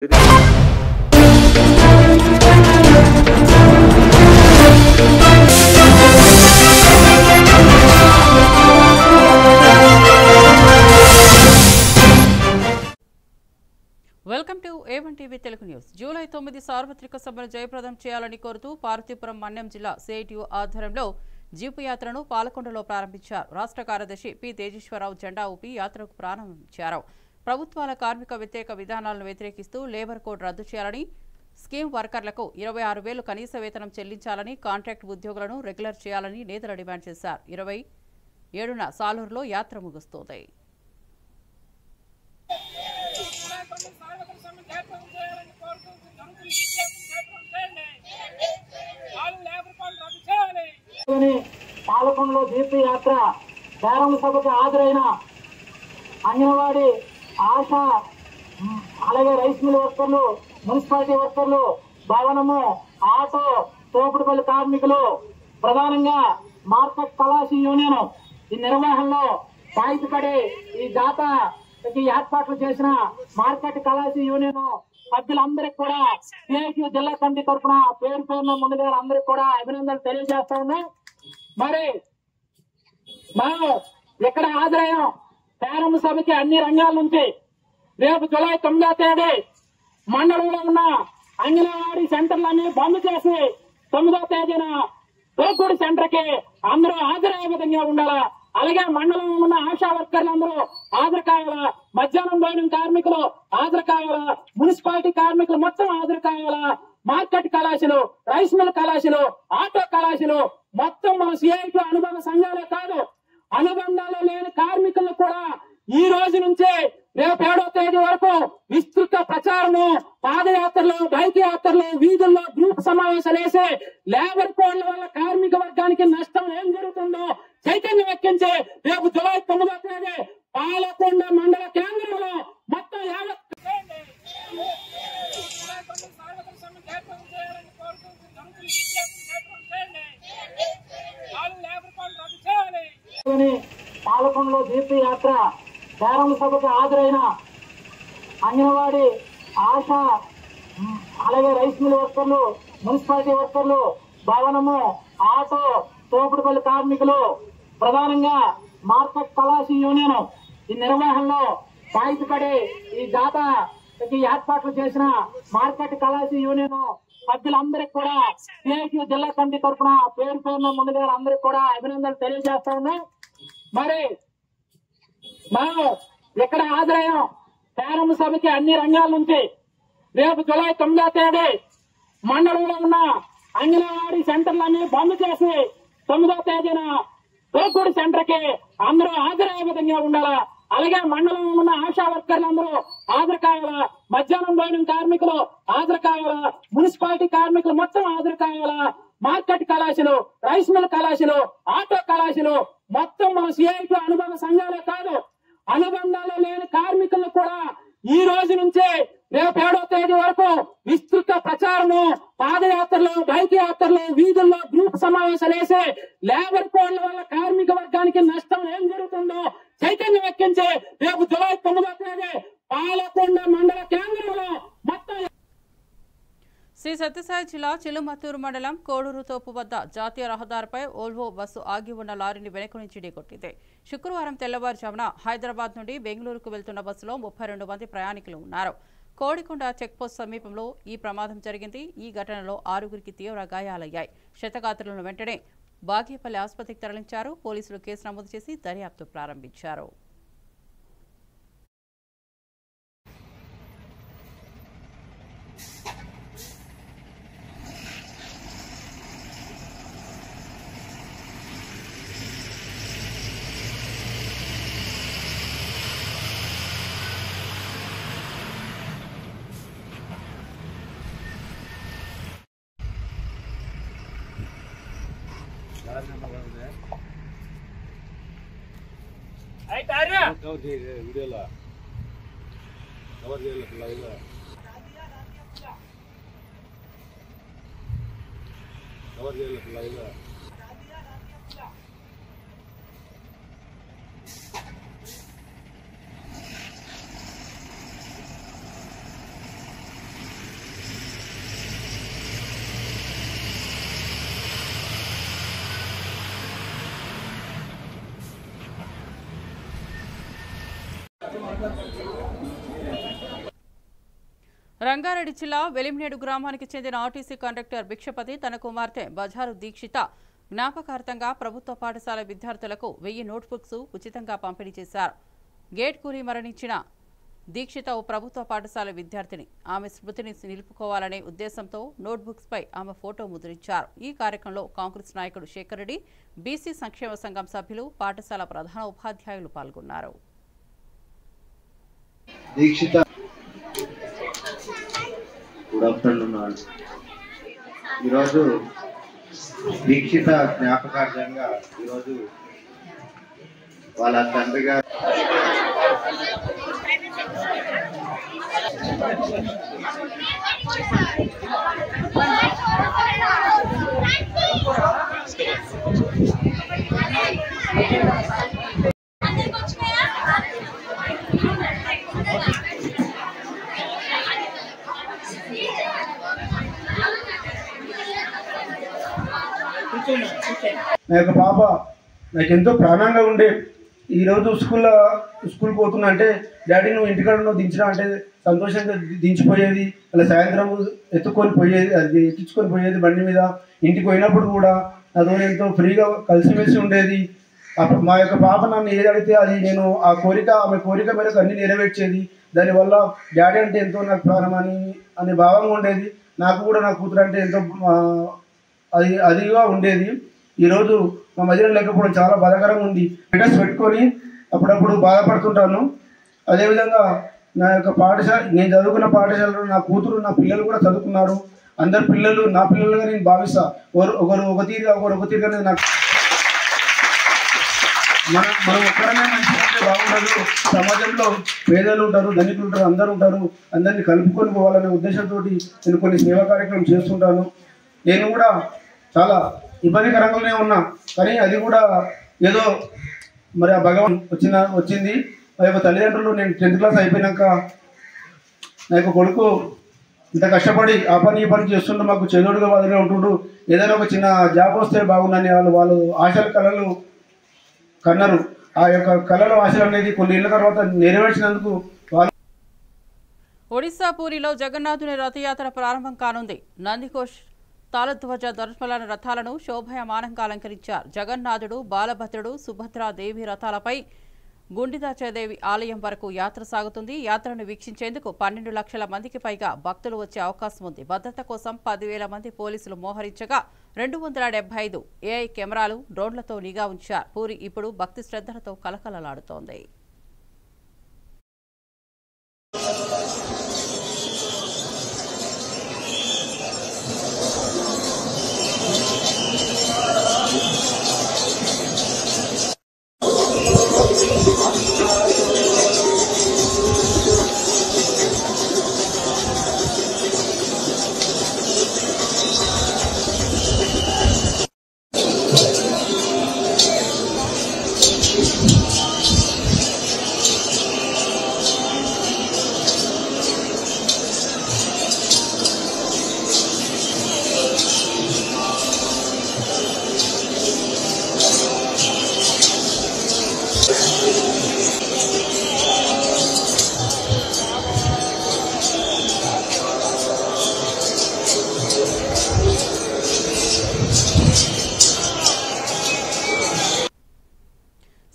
Welcome to A1 TV Telugu news. July 9 సార్వత్రిక సభను జయప్రదం చేయాలని కోరుతూ పార్వతీపురం మన్యం జిల్లా CITU ఆధ్వర్యంలో జీపు యాత్రను పాలకొండలో ప్రారంభించారు. రాష్ట్ర కార్యదర్శి పి తేజేశ్వరరావు జెండా ఊపి యాత్రకు ప్రారంభించారు. ప్రభుత్వాల కార్మిక వ్యతిరేక విధానాలను వ్యతిరేకిస్తూ లేబర్ కోడ్ రద్దు చేయాలని, స్కీమ్ వర్కర్లకు 26,000 కనీస వేతనం చెల్లించాలని, కాంట్రాక్ట్ ఉద్యోగులను రెగ్యులర్ చేయాలని నేతలు డిమాండ్ చేశారు. 27న సాలూరులో యాత్ర ముగుస్తోంది. పాలకొండలో జీపు యాత్ర ప్రారంభ సభకు హాజరైన అంగన్వాడీ, ఆశా, అలాగే రైస్ మిల్ వర్కర్లు, మున్సిపాలిటీ వర్కర్లు, భవనము, ఆటో, తోపుడుపల్లి కార్మికులు, ప్రధానంగా మార్కెట్ కళాశీ యూనియన్ ఈ నిర్వహణలో సాయుధపడి ఈ జాతకి ఏర్పాట్లు చేసిన మార్కెట్ కళాశీ యూనియన్ సభ్యులందరికీ కూడా CITU జిల్లా కమిటీ తరఫున పేరు పేరున ముందుగా అందరికి కూడా అభినందనలు తెలియజేస్తా ఉన్నాం. మరి మనం ఇక్కడ హాజరయ్యాం ప్రారంభ సభకి అన్ని రంగాల నుంచి. రేపు జూలై 9వ తేదీ మండలంలో ఉన్న అంగన్వాడీ సెంటర్లన్నీ బంద్ చేసి 9వ తేదీన తోకూడి సెంటర్ కి అందరూ హాజరయ్యే విధంగా ఉండాలా. అలాగే మండలంలో ఉన్న ఆశా వర్కర్లు అందరూ హాజరు కావాలా, మధ్యాహ్నం భోజనం కార్మికులు హాజరు కావాలా, మున్సిపాలిటీ కార్మికులు మొత్తం హాజరు కావాలా, మార్కెట్ కళాశాలు, రైస్ మిల్ కళాశాలు, ఆటో కళాశాలు మొత్తం మన CITU అనుబంధ సంఘాలే కాదు, అనుబంధాలు లేని కార్మికులను కూడా ఈ రోజు నుంచే రేపు 7వ తేదీ వరకు విస్తృత ప్రచారము, పాదయాత్రలు, బైక్ యాత్రలు, వీధుల్లో గ్రూప్ సమావేశాలు వేసి లేబర్ కోడ్ల వల్ల కార్మిక వర్గానికి నష్టం ఏం జరుగుతుందో చైతన్యం ఎక్కించి రేపు జూలై 9వ తేదీ పాలకొండ మండల కేంద్రంలో మొత్తం పాలకొండలో జీపు యాత్ర ప్రారంభ సభకు హాజరైన అంగన్వాడీ, ఆశా, అలాగే రైస్ మిల్ వర్కర్లు, మున్సిపాలిటీ వర్కర్లు, భవనము, ఆటో, తోపుడుపల్లి కార్మికులు, ప్రధానంగా మార్కెట్ కళాశీ యూనియన్ ఈ నిర్వహణలో సాయుధపడి ఈ జాతకి ఏర్పాట్లు చేసిన మార్కెట్ కళాశీ యూనియన్ సభ్యులందరికీ కూడా CITU జిల్లా కమిటీ తరఫున పేరు పేరున ముందుగా అందరికి కూడా అభినందనలు తెలియజేస్తా ఉన్నాం. మరి మనం ఇక్కడ హాజరయ్యాం ప్రారంభ సభకి అన్ని రంగాల నుంచి. రేపు జూలై 9వ తేదీ మండలంలో ఉన్న అంగన్వాడీ సెంటర్లన్నీ బంద్ చేసి 9వ తేదీన తోకూడి సెంటర్ కి అందరూ హాజరయ్యే విధంగా ఉండాలా. అలాగే మండలంలో ఉన్న ఆశా వర్కర్లు అందరూ హాజరు కావాలా, మధ్యాహ్నం భోజనం కార్మికులు హాజరు కావాలా, మున్సిపాలిటీ కార్మికులు మొత్తం హాజరు కావాలా, మార్కెట్ కళాశాలు, రైస్ మిల్ కళాశాలు, ఆటో కళాశాలు మొత్తం మన CITU అనుబంధ సంఘాలే కాదు, అనుబంధాలు లేని కార్మికులను కూడా ఈ రోజు నుంచే రేపు 7వ తేదీ వరకు విస్తృత ప్రచారము, పాదయాత్రలు, బైక్ యాత్రలు, వీధుల్లో గ్రూప్ సమావేశాలు వేసి లేబర్ కోడ్ల వల్ల కార్మిక వర్గానికి నష్టం ఏం జరుగుతుందో చైతన్యం ఎక్కించి రేపు జూలై 9వ తేదీ పాలకొండ మండల కేంద్రంలో మొత్తం. శ్రీ సత్యసాయి జిల్లా చిలుమత్తూరు మండలం కోడూరు తోపు వద్ద జాతీయ రహదారిపై ఓల్వో బస్సు ఆగి ఉన్న లారీని వెనుక నుంచి ఢీకొట్టింది. శుక్రవారం తెల్లవారుజామున హైదరాబాద్ నుండి బెంగళూరుకు వెళ్తున్న బస్సులో 32 మంది ప్రయాణికులు ఉన్నారు. కోడికొండ చెక్పోస్ట్ సమీపంలో ఈ ప్రమాదం జరిగింది. ఈ ఘటనలో 6గురికి తీవ్ర గాయాలయ్యాయి. క్షతగాత్రులను వెంటనే బాగేపల్లి ఆసుపత్రికి తరలించారు. పోలీసులు కేసు నమోదు చేసి దర్యాప్తు ప్రారంభించారు. వీడియోలో కవర్ చేయలేదు, లైవ్లో రంగారెడ్డి జిల్లా వెలిమినేడు గ్రామానికి చెందిన ఆర్టీసీ కండక్టర్ భిక్షపతి తన కుమార్తె బజారు దీక్షిత జ్ఞాపకార్థంగా ప్రభుత్వ పాఠశాల విద్యార్థులకు 1000 నోట్బుక్స్ ఉచితంగా పంపిణీ చేశారు. గేట్ కూలీ మరణించిన దీక్షిత ఓ ప్రభుత్వ పాఠశాల విద్యార్థిని. ఆమె స్మృతిని నిలుపుకోవాలనే ఉద్దేశంతో నోట్బుక్స్ పై ఆమె ఫోటో ముద్రించారు. ఈ కార్యక్రమంలో కాంగ్రెస్ నాయకుడు శేఖర్ రెడ్డి, బీసీ సంక్షేమ సంఘం సభ్యులు, పాఠశాల ప్రధాన ఉపాధ్యాయులు పాల్గొన్నారు. ఈరోజు దీక్షిత జ్ఞాపకార్థంగా ఈరోజు వాళ్ళ తండ్రి గారు నా యొక్క పాప నాకు ఎంతో ప్రాణంగా ఉండే. ఈరోజు స్కూల్కి పోతున్నా అంటే డాడీ నువ్వు ఇంటికాడ నువ్వు దించినా అంటే సంతోషంగా దించిపోయేది. అలా సాయంత్రం ఎత్తుకొని పోయేది, అది ఎక్కించుకొని పోయేది బండి మీద. ఇంటికి పోయినప్పుడు కూడా నాతో ఎంతో ఫ్రీగా కలిసిమెలిసి ఉండేది. మా యొక్క పాప నన్ను ఏది అడిగితే అది నేను ఆమె కోరిక మేరకు అన్ని నెరవేర్చేది. దానివల్ల డాడీ అంటే ఎంతో నాకు ప్రాణం అనే భావంగా ఉండేది. నాకు కూడా నా కూతురు అంటే ఎంతో అదిగా ఉండేది. ఈరోజు మా మధ్యలో లేకపోవడం చాలా బాధాకరంగా ఉంది. స్టేటస్ పెట్టుకొని అప్పుడప్పుడు బాధపడుతుంటాను. అదేవిధంగా నా యొక్క పాఠశాల, నేను చదువుకున్న పాఠశాలలో నా కూతురు, నా పిల్లలు కూడా చదువుకున్నారు. అందరు పిల్లలు నా పిల్లలుగా నేను భావిస్తా. ఒకరు ఒక తీరుగా నాకు మనం ఒక్కరనే మంచిగా ఉంటే బాగుండదు. సమాజంలో పేదలు ఉంటారు, ధనికులు ఉంటారు, అందరూ ఉంటారు. అందరినీ కలుపుకొని పోవాలనే ఉద్దేశంతో నేను కొన్ని సేవా కార్యక్రమం చేస్తుంటాను. నేను కూడా చాలా ఇబ్బందికరంగానే ఉన్నా, కానీ అది కూడా ఏదో మరి ఆ భగవాన్ వచ్చింది. మా యొక్క తల్లిదండ్రులు నేను 10th క్లాస్ అయిపోయినాక నా యొక్క కొడుకు ఇంత కష్టపడి ఆ పని ఈ పని చేస్తుంటూ మాకు చెదోడుగా వాదిగా ఉంటుంటూ ఏదైనా ఒక చిన్న జాబ్ వస్తే బాగుందని వాళ్ళు ఆశలు కళలు కన్నారు. ఆ యొక్క కళలు ఆశలు అనేది కొన్ని ఏళ్ల తర్వాత నెరవేర్చినందుకు ఒడిశా పూరిలో జగన్నాథుని రథయాత్ర ప్రారంభం కానుంది. నందికోష్, తాళధ్వజ దర్శన రథాలను శోభాయమానంగా అలంకరించారు. జగన్నాథుడు, బాలభద్రుడు, సుభద్రాదేవి రథాలపై గుండిదాచాదేవి ఆలయం వరకు యాత్ర సాగుతుంది. యాత్రను వీక్షించేందుకు 12 లక్షల మందికి పైగా భక్తులు వచ్చే అవకాశం ఉంది. భద్రత కోసం 10,000 మంది పోలీసులు మోహరించగా 275 ఏఐ కెమెరాలు, డ్రోన్లతో నిఘా ఉంచారు. పూరి ఇప్పుడు భక్తి శ్రద్ధలతో కలకలలాడుతోంది.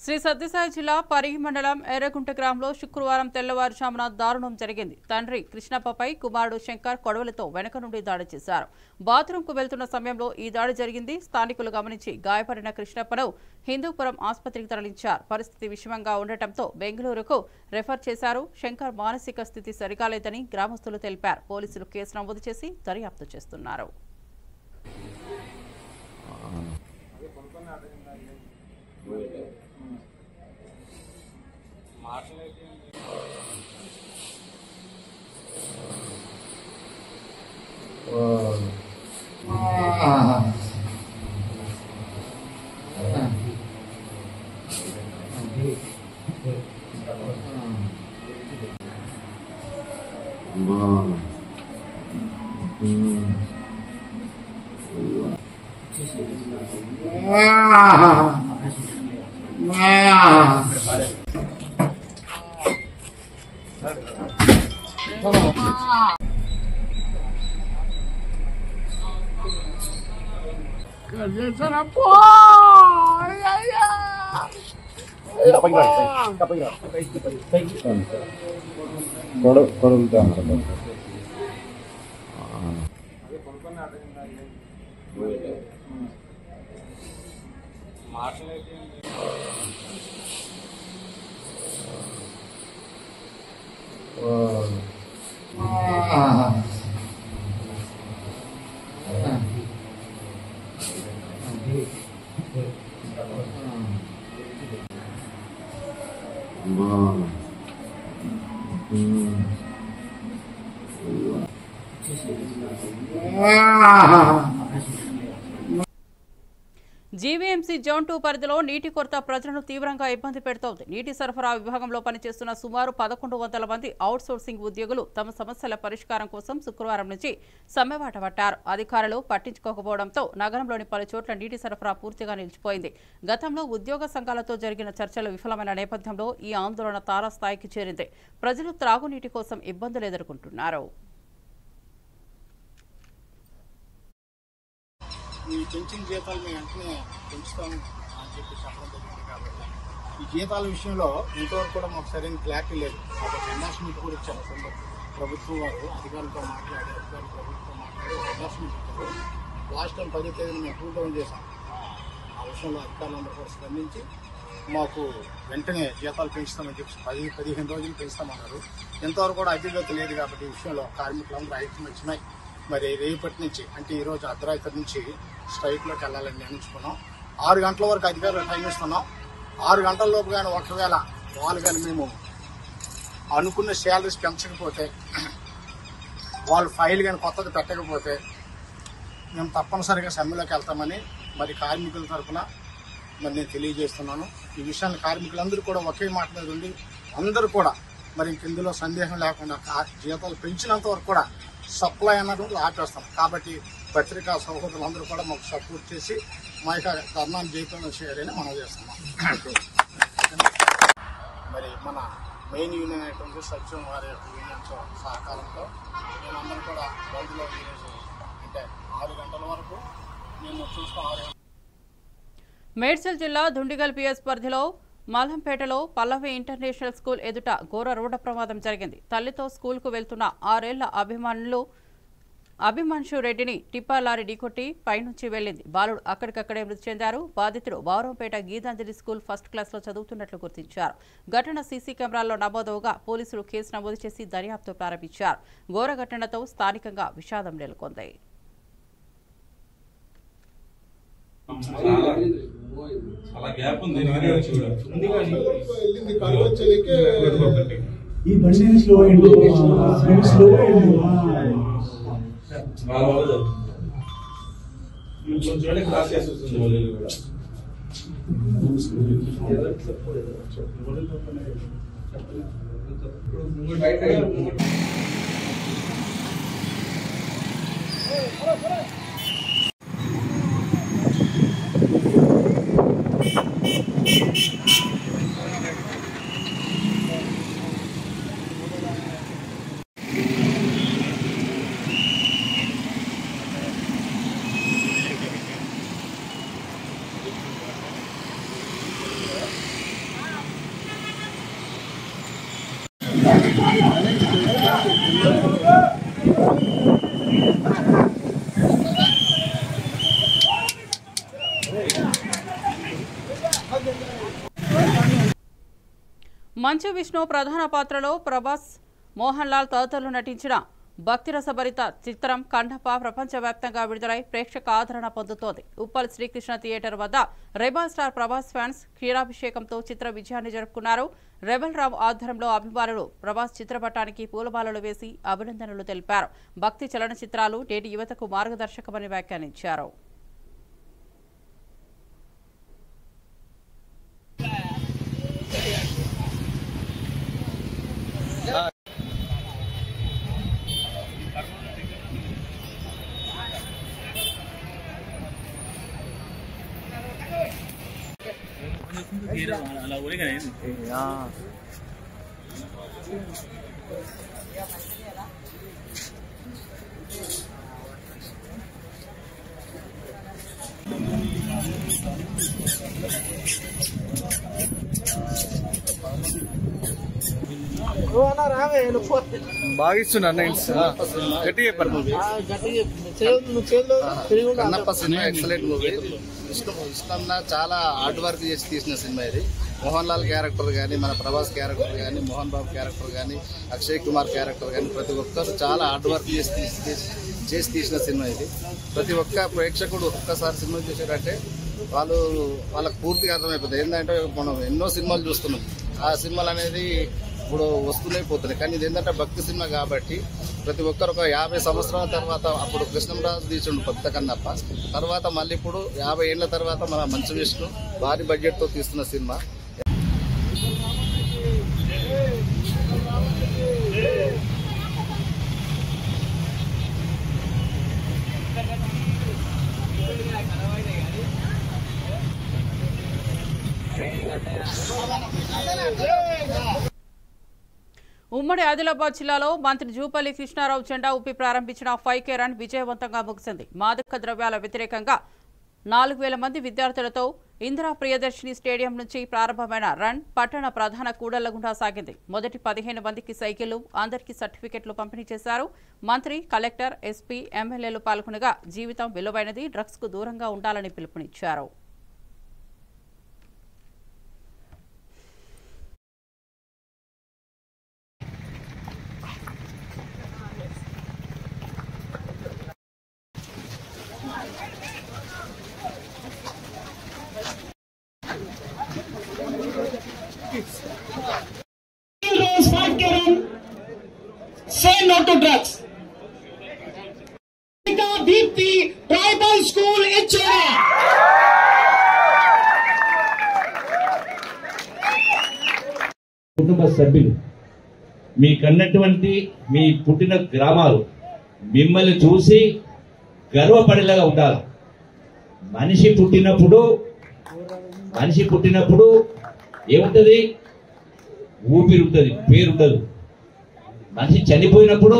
శ్రీ సత్యసాయి జిల్లా పరిగి మండలం ఎర్రగుంట గ్రామంలో శుక్రవారం తెల్లవారుజామున దారుణం జరిగింది. తండ్రి కృష్ణప్పపై కుమారుడు శంకర్ కొడవలతో వెనక నుండి దాడి చేశారు. బాత్రూంకు వెళ్తున్న సమయంలో ఈ దాడి జరిగింది. స్థానికులు గమనించి గాయపడిన కృష్ణప్పను హిందూపురం ఆసుపత్రికి తరలించారు. పరిస్థితి విషమంగా ఉండటంతో బెంగళూరుకు రెఫర్ చేశారు. శంకర్ మానసిక స్థితి సరికాలేదని గ్రామస్తులు తెలిపారు. పోలీసులు కేసు నమోదు చేసి దర్యాప్తు చేస్తున్నారు. జీవీఎంసీ జోన్ 2 పరిధిలో నీటి కొరత ప్రజలను తీవ్రంగా ఇబ్బంది పెడుతోంది. నీటి సరఫరా విభాగంలో పనిచేస్తున్న సుమారు 1100 మంది అవుట్ సోర్సింగ్ ఉద్యోగులు తమ సమస్యల పరిష్కారం కోసం శుక్రవారం నుంచి సమ్మెబాట పట్టారు. అధికారులు పట్టించుకోకపోవడంతో నగరంలోని పలు చోట్ల నీటి సరఫరా పూర్తిగా నిలిచిపోయింది. గతంలో ఉద్యోగ సంఘాలతో జరిగిన చర్చలు విఫలమైన నేపథ్యంలో ఈ ఆందోళన తారాస్థాయికి చేరింది. ప్రజలు త్రాగునీటి కోసం ఇబ్బందులు ఎదుర్కొంటున్నారు. ఈ పెంచిన జీతాలు మేము వెంటనే పెంచుతాము అని చెప్పి చెప్పడం జరిగింది. కాబట్టి ఈ జీతాల విషయంలో ఇంతవరకు కూడా మాకు సరైన క్లారిటీ లేదు. కాబట్టి అనౌన్స్మెంట్ కూడా ఇచ్చారు ప్రభుత్వం వారు. అధికారులతో మాట్లాడి ప్రభుత్వంతో మాట్లాడి అనౌన్స్మెంట్ ఇచ్చారు. లాస్ట్ టైం 10వ తేదీన మేము కూల్ డౌన్ చేశాం. ఆ విషయంలో అధికారులందరూ కూడా స్పందించి మాకు వెంటనే జీతాలు పెంచుతామని చెప్పి 10-15 రోజులు పెంచుతామన్నారు. ఇంతవరకు కూడా అధిగతి లేదు. కాబట్టి ఈ విషయంలో కార్మికులందరూ ఐక్యమత్యమై మరి రేపటి నుంచి అంటే ఈరోజు అర్ధరాత్రి నుంచి స్ట్రైక్లోకి వెళ్ళాలని నిర్ణయించుకున్నాం. 6 గంటల వరకు అధికారులు టైం ఇస్తున్నాం. 6 గంటల లోపు కానీ ఒకవేళ వాళ్ళు కానీ మేము అనుకున్న శాలరీస్ పెంచకపోతే, వాళ్ళు ఫైల్ కానీ కొత్తది పెట్టకపోతే మేము తప్పనిసరిగా సమ్మెలోకి వెళ్తామని మరి కార్మికుల తరఫున మరి నేను తెలియజేస్తున్నాను. ఈ విషయాన్ని కార్మికులందరూ కూడా ఒకే మాట మీద ఉండి అందరూ కూడా మరి ఇందులో సందేహం లేకుండా జీతాలు పెంచినంత వరకు కూడా సప్లై అన్నది ఆపేస్తాం. కాబట్టి పత్రికా సహోదరులందరూ కూడా మాకు సపోర్ట్ చేసి మా యొక్క ధర్నాన్ని జయప్రదం చేయాలని మనం చేస్తున్నాం. మరి మన మెయిన్ యూనియన్ అయినటువంటి సత్యం వారి యొక్క యూనియన్ సహకారంతో మేమందరం కూడా బంద్లో ఈరోజు అంటే 6 గంటల వరకు మేము చూస్తాం. మేడ్చల్ జిల్లా దుండిగల్ పిఎస్ పరిధిలో మల్లంపేటలో పల్లవి ఇంటర్నేషనల్ స్కూల్ ఎదుట ఘోర రోడ్డు ప్రమాదం జరిగింది. తల్లితో స్కూల్కు వెళ్తున్న 6 ఏళ్ల అభిమన్షు రెడ్డిని టిప్పర్ లారీ ఢీకొట్టి పైనుంచి వెళ్లింది. బాలుడు అక్కడికక్కడే మృతి చెందారు. బాధితుడు వారంపేట గీతాంజలి స్కూల్ ఫస్ట్ క్లాస్లో చదువుతున్నట్లు గుర్తించారు. ఘటన సీసీ కెమెరాల్లో నమోదవగా పోలీసులు కేసు నమోదు చేసి దర్యాప్తు ప్రారంభించారు. ఘోర ఘటనతో స్థానికంగా విషాదం నెలకొంది. చాలా గ్యాప్ ఉంది. ఈ బండి స్లో అయ్యింది. స్లో అయ్యింది. కొంచెం క్లాస్ చేస్తుంది వాళ్ళు కూడా. మంచు విష్ణు ప్రధాన పాత్రలో ప్రభాస్, మోహన్ లాల్ తదితరులు నటించిన భక్తిరసభరిత చిత్రం కండప ప్రపంచవ్యాప్తంగా విడుదలై ప్రేక్షక ఆదరణ పొందుతోంది. ఉప్పల్ శ్రీకృష్ణ థియేటర్ వద్ద రెబల్ స్టార్ ప్రభాస్ ఫ్యాన్స్ క్షీరాభిషేకంతో చిత్ర విజయాన్ని జరుపుకున్నారు. రెబల్ రామ్ ఆధ్వర్యంలో అభిమానులు ప్రభాస్ చిత్రపటానికి పూలమాలలు వేసి అభినందనలు తెలిపారు. భక్తి చలనచిత్రాలు నేటి యువతకు మార్గదర్శకమని వ్యాఖ్యానించారు. అలా ఊరిగా బాగా ఇస్తున్నారు గట్టి చెప్పారు కన్నప్ప సినిమా ఎక్సలెంట్ మూవీ. విష్ణున్న చాలా హార్డ్ వర్క్ చేసి తీసిన సినిమా ఇది. మోహన్ లాల్ క్యారెక్టర్ కానీ, మన ప్రభాస్ క్యారెక్టర్ కానీ, మోహన్ బాబు క్యారెక్టర్ కానీ, అక్షయ్ కుమార్ క్యారెక్టర్ కానీ ప్రతి ఒక్కరు చాలా హార్డ్ వర్క్ చేసి తీసిన సినిమా ఇది. ప్రతి ఒక్క ప్రేక్షకుడు ఒక్కసారి సినిమా చూసారంటే వాళ్ళకు పూర్తిగా అర్థమైపోతుంది. ఏంటంటే మనం ఎన్నో సినిమాలు చూస్తున్నాం, ఆ సినిమాలు అనేది ఇప్పుడు వస్తున్నాయి పోతున్నాయి. కానీ ఇది ఏంటంటే భక్తి సినిమా కాబట్టి ప్రతి ఒక్కరు ఒక 50 సంవత్సరాల తర్వాత, అప్పుడు కృష్ణరాజు తీసిండు పెద్ద కన్నప్ప, తర్వాత మళ్ళీ ఇప్పుడు 50 ఏళ్ల తర్వాత మన మంచు విష్ణు భారీ బడ్జెట్తో తీస్తున్న సినిమా. ఉమ్మడి ఆదిలాబాద్ జిల్లాలో మంత్రి జూపల్లి కృష్ణారావు జెండా ఊపి ప్రారంభించిన 5K రన్ విజయవంతంగా ముగిసింది. మాదక ద్రవ్యాల వ్యతిరేకంగా 4000 మంది విద్యార్థులతో ఇందిరా ప్రియదర్శిని స్టేడియం నుంచి ప్రారంభమైన రన్ పట్టణ ప్రధాన కూడళ్ల గుండా సాగింది. మొదటి 15 మందికి సైకిళ్లు, అందరికీ సర్టిఫికెట్లు పంపిణీ చేశారు. మంత్రి, కలెక్టర్, ఎస్పీ, ఎమ్మెల్యేలు పాల్గొనగా జీవితం విలువైనది, డ్రగ్స్ కు దూరంగా ఉండాలని పిలుపునిచ్చారు. Say no to drugs. Deepthi Tribal School Ichera. కుటుంబ సభ్యులు మీకన్నటువంటి మీ పుట్టిన గ్రామాలు మిమ్మల్ని చూసి గర్వపడేలాగా ఉండాలి. మనిషి పుట్టినప్పుడు ఏముంటది? ఊపిరి ఉంటుంది, పేరు ఉండదు. మనిషి చనిపోయినప్పుడు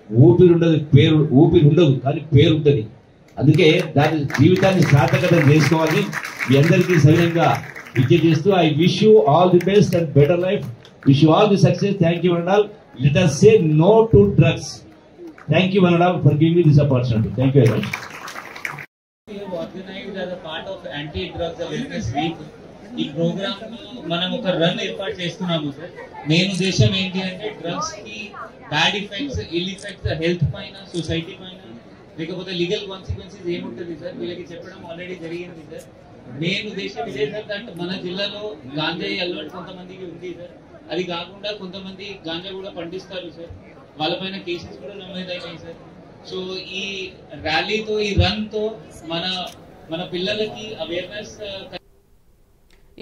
ఊపిరి ఉండదు, కానీ పేరు ఉంటుంది. అందుకే దాని జీవితాన్ని సార్థకత చేసుకోవాలని మీ అందరికీ సవినంగా విజ్ఞప్తి చేస్తూ I wish you all the best and better life. Wish you all the success. Thank you and all. Let us say no to drugs. Thank you and all for giving me this opportunity. Thank you very much. We have organized as a part of anti-drugs awareness week. ఈ programme మనం ఒక run ఏర్పాటు చేస్తున్నాము sir. Main ఉద్దేశం ఏంటి అంటే drugs కి bad effects, ill effects health పైన, సొసైటీ పైన, లేకపోతే లీగల్ కాన్సిక్వెన్సెస్ ఏముంటుంది సార్ వీళ్ళకి చెప్పడం ఆల్రెడీ జరిగింది సార్. మెయిన్ ఉద్దేశం ఇదే సార్. దట్ మన జిల్లాలో గాంజాయి అలవాటు కొంతమందికి ఉంది సార్. అది కాకుండా కొంతమంది గాంజా కూడా పండిస్తారు సార్. వాళ్ళపైన కేసెస్ కూడా నమోదైనాయి సార్. సో ఈ ర్యాలీతో, ఈ రన్ తో మన పిల్లలకి అవేర్నెస్.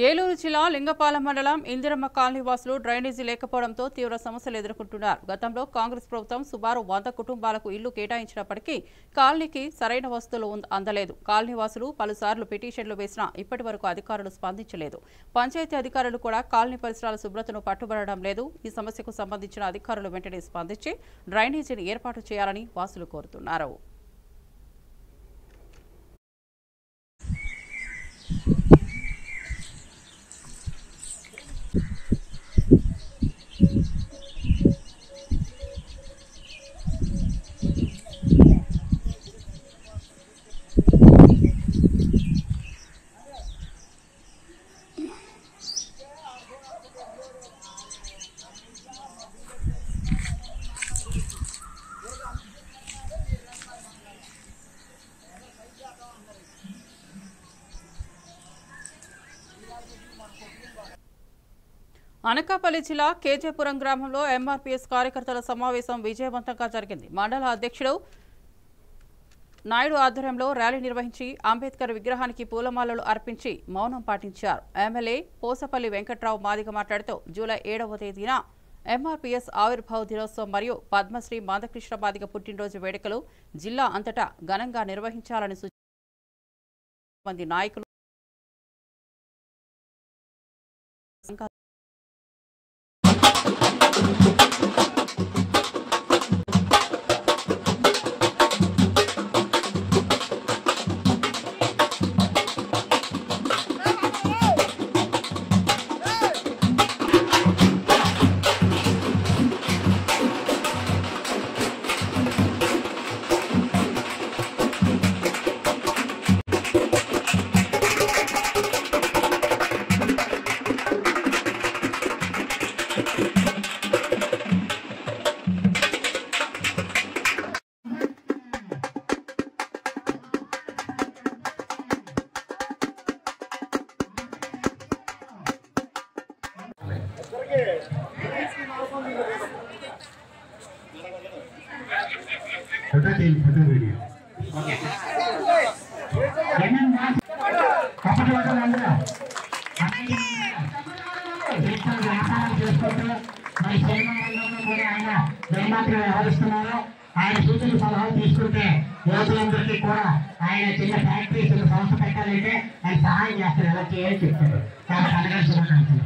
ఏలూరు జిల్లా లింగపాలెం మండలం ఇందిరమ్మ కాలనీ వాసులు డ్రైనేజీ లేకపోవడంతో తీవ్ర సమస్యలు ఎదుర్కొంటున్నారు. గతంలో కాంగ్రెస్ ప్రభుత్వం సుమారు 100 కుటుంబాలకు ఇళ్లు కేటాయించినప్పటికీ కాలనీకి సరైన వసతులు అందలేదు. కాలనీ వాసులు పలుసార్లు పిటిషన్లు వేసినా ఇప్పటి వరకు అధికారులు స్పందించలేదు. పంచాయతీ అధికారులు కూడా కాలనీ పరిసరాల శుభ్రతను పట్టుబడడం లేదు. ఈ సమస్యకు సంబంధించిన అధికారులు వెంటనే స్పందించి డ్రైనేజీని ఏర్పాటు చేయాలని వాసులు కోరుతున్నారు. అనకాపల్లి జిల్లా కేజేపురం గ్రామంలో ఎంఆర్పీఎస్ కార్యకర్తల సమావేశం విజయవంతంగా జరిగింది. మండల అధ్యక్షుడు నాయుడు ఆధ్వర్యంలో ర్యాలీ నిర్వహించి అంబేద్కర్ విగ్రహానికి పూలమాలలు అర్పించి మౌనం పాటించారు. ఎమ్మెల్యే పోసపల్లి వెంకట్రావు మాదిగ మాట్లాడుతూ జూలై 7వ తేదీన ఎంఆర్పీఎస్ ఆవిర్భావ దినోత్సవం మరియు పద్మశ్రీ మందకృష్ణ మాదిగ పుట్టినరోజు వేడుకలు జిల్లా అంతటా ఘనంగా నిర్వహించాలని సూచించారు. మంది నాయకులు వ్యాపారం చేసుకుంటూ మరి సినిమా రంగంలో కూడా ఆయన నిర్మాతగా వ్యవహరిస్తున్నారు. ఆయన సూచన సలహాలు తీసుకుంటే యువకులందరికీ కూడా ఆయన చిన్న ఫ్యాక్టరీ చిన్న సంస్థ పెట్టాలంటే ఆయన సహాయం చేస్తారు. ఎలా చేయాలి చెప్తారు. కాబట్టి అనగా శుభాకాంక్షలు.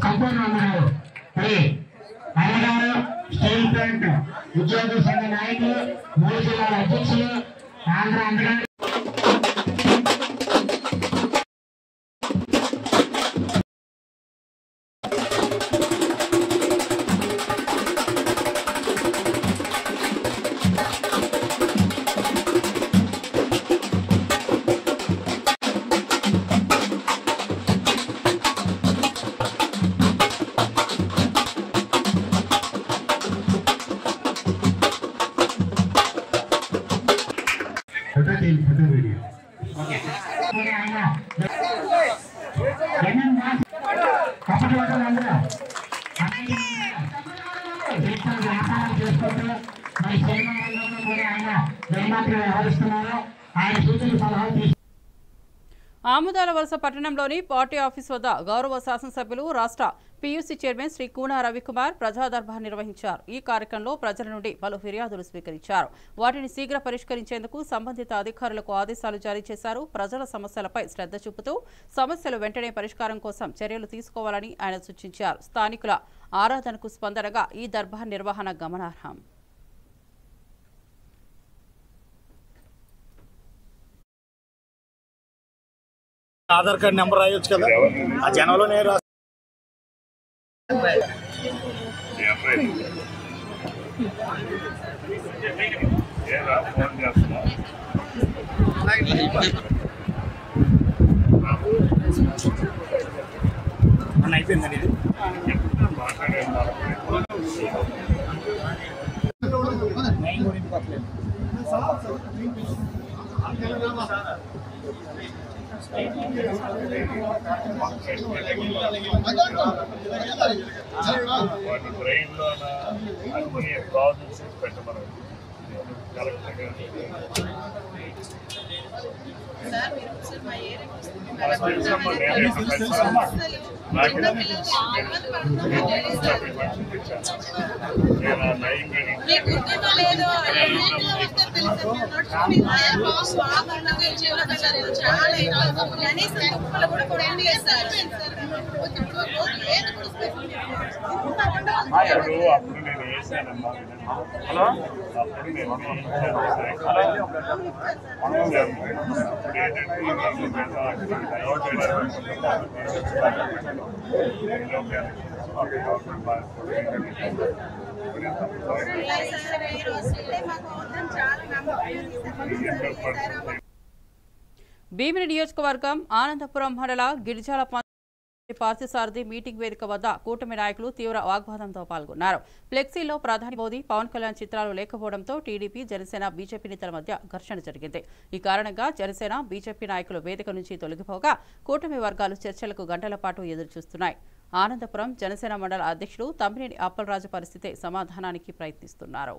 సంపూర్ణ అన్నారు మరి అన్నగారు స్టీల్ ప్లాంట్ ఉద్యోగుల సంఘ నాయకులు, 3 జిల్లాల అధ్యక్షులు, ఆంధ్ర అందగారు వ్యాపారం చేసుకుంటూ మరి సినిమా రంగంలో కూడా ఆయన నిర్మాతగా వ్యవహరిస్తున్నారు. ఆయన సూచన సలహాలు తీసుకుంటారు. ఆముదాల వలస పట్టణంలోని పార్టీ ఆఫీస్ వద్ద గౌరవ శాసనసభ్యులు రాష్ట్ర పీయూసీ చైర్మన్ శ్రీ కూన రవికుమార్ ప్రజా దర్బార్ నిర్వహించారు. ఈ కార్యక్రమంలో ప్రజల నుండి పలు ఫిర్యాదులు స్వీకరించారు. వాటిని శీఘ్ర పరిష్కరించేందుకు సంబంధిత అధికారులకు ఆదేశాలు జారీ చేశారు. ప్రజల సమస్యలపై శ్రద్ధ చూపుతూ సమస్యలు వెంటనే పరిష్కారం కోసం చర్యలు తీసుకోవాలని ఆయన సూచించారు. స్థానికుల ఆరాధనకు స్పందనగా ఈ దర్బార్ నిర్వహణ గమనార్హం. ఆధార్ కార్డు నెంబర్ రాయొచ్చు కదా, ఆ జనంలో నేను రాస్తాను. అయిపోయిందండి ఇది. బ్రెయిన్లో అన్ని ప్రాబ్లమ్స్ పెట్టమని అప్పుడు నేను వేసానమ్మా. హలో, అప్పుడు నేను భీమిని నియోజకవర్గం ఆనందపురం మండల గిరిజాల పార్థసారథి మీటింగ్ వేదిక వద్ద కూటమి నాయకులు తీవ్ర వాగ్వాదంతో పాల్గొన్నారు. ఫ్లెక్సీలో ప్రధాని మోదీ, పవన్ కళ్యాణ్ చిత్రాలు లేకపోవడంతో టీడీపీ, జనసేన, బీజేపీ నేతల మధ్య ఘర్షణ జరిగింది. ఈ కారణంగా జనసేన, బీజేపీ నాయకులు వేదిక నుంచి తొలగిపోగా కూటమి వర్గాలు చర్చలకు గంటల పాటు ఎదురుచూస్తున్నాయి. ఆనందపురం జనసేన మండల అధ్యక్షుడు తమ్మినేని అప్పలరాజు పరిస్థితి సమాధానానికి ప్రయత్నిస్తున్నారు.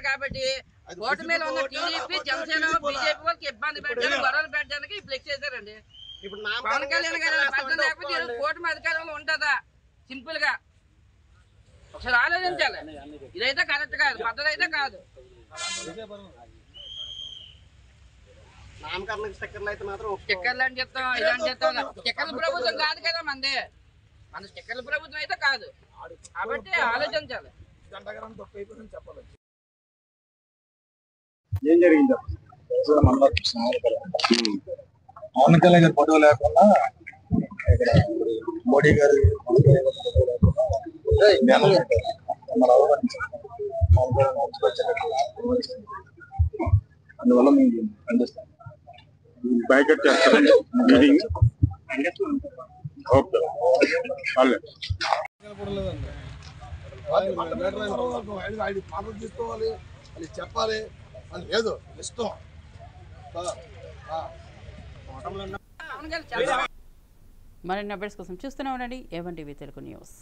కాబట్టి ఓటు మీద ఉన్న టీడీపీ, జనసేన, బీజేపీ వాళ్ళకి ఇబ్బంది పెట్టడానికి, గొడవలు పెట్టడానికి ఫ్లెక్స్ చేశారండి. పవన్ కళ్యాణ్ గారు లేకపోతే కూటమి అధికారంలో ఉంటుందా? సింపుల్ గా ఒకసారి ఆలోచించాలి. ఇదైతే కరెక్ట్ కాదు, పద్ధతి అయితే కాదు. స్టిక్కర్లు అని చెప్తాం, ఇలాంటి చెప్తాం. స్టిక్కర్ల ప్రభుత్వం కాదు కదా మంది, మన స్టిక్కర్ల ప్రభుత్వం అయితే కాదు. కాబట్టి ఆలోచించాలి. ఏం జరిగింది? పవన్ కళ్యాణ్ గారి ఫోటో లేకుండా ఇక్కడ మోడీ గారు అందువల్ల మేము ఖండిస్తాం. బ్యాకెట్ చేస్తారండి మీటింగ్. ఓకే, తీసుకోవాలి, అది చెప్పాలి. అది లేదు ఇష్టం మరిన్ని అప్డేట్స్ కోసం చూస్తూనే ఉండండి ఏవన్ టీవీ తెలుగు న్యూస్.